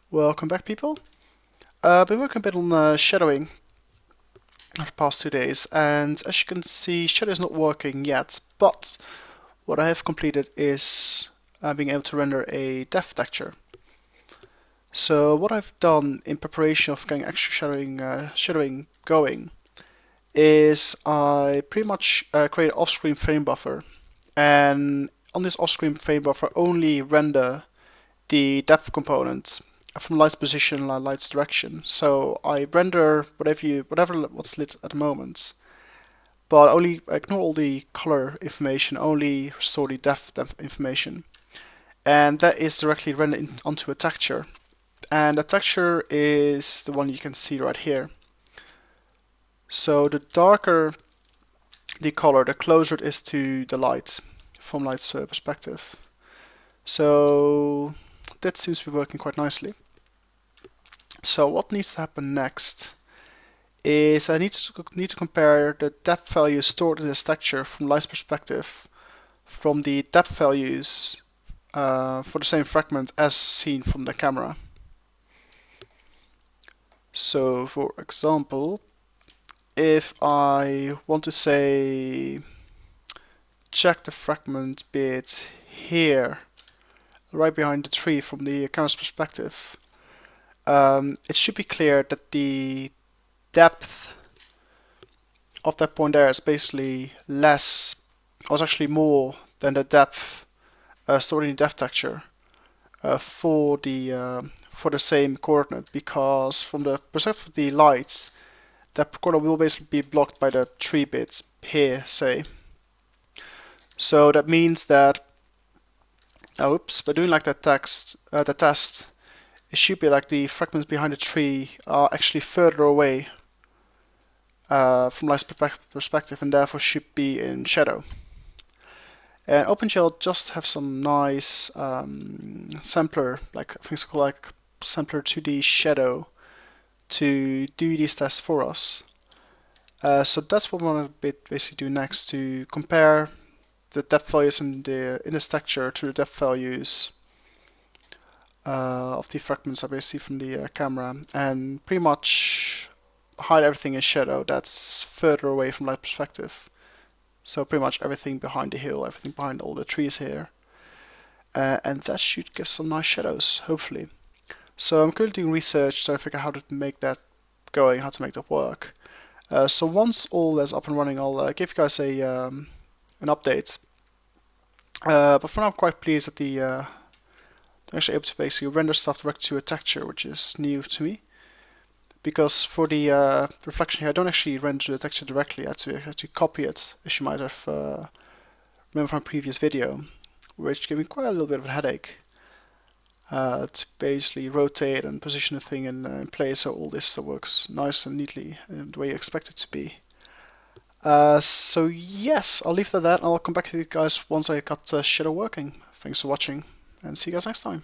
Welcome back, people. I've been working a bit on shadowing for the past 2 days, and as you can see, shadow is not working yet, but what I have completed is being able to render a depth texture. So what I've done in preparation of getting extra shadowing going is I pretty much create an off-screen frame buffer, and on this off-screen frame buffer only render the depth component from light's position and light's direction. So I render whatever what's lit at the moment, but only ignore all the color information, only restore the depth information, and that is directly rendered onto a texture. And the texture is the one you can see right here. So the darker the color, the closer it is to the light, from light's perspective. So that seems to be working quite nicely. So what needs to happen next is I need to compare the depth values stored in this texture from light's perspective from the depth values for the same fragment as seen from the camera. So for example, if I want to say check the fragment bit here, right behind the tree from the camera's perspective, it should be clear that the depth of that point there is basically less, or is actually more than the depth stored in the depth texture for the same coordinate, because from the perspective of the light, that coordinate will basically be blocked by the tree bits here, say. So that means that, by doing like that the test, it should be like the fragments behind the tree are actually further away from light's perspective, and therefore should be in shadow. And OpenGL just have some nice sampler, like things called like sampler 2D shadow, to do these tests for us. So that's what we want to basically do next, to compare the depth values in this texture to the depth values of the fragments I basically see from the camera, and pretty much hide everything in shadow that's further away from light perspective. So pretty much everything behind the hill, everything behind all the trees here. And that should give some nice shadows, hopefully. So I'm currently doing research to figure out how to make that going, how to make that work. So once all that's up and running, I'll give you guys an update. But for now, I'm quite pleased that I'm actually able to basically render stuff directly to a texture, which is new to me. Because for the reflection here, I don't actually render the texture directly. I have to copy it, as you might have remember from a previous video, which gave me quite a little bit of a headache. To basically rotate and position the thing in place so all this works nice and neatly in the way you expect it to be. So yes, I'll leave it at that, and I'll come back to you guys once I got Shadow working. Thanks for watching, and see you guys next time.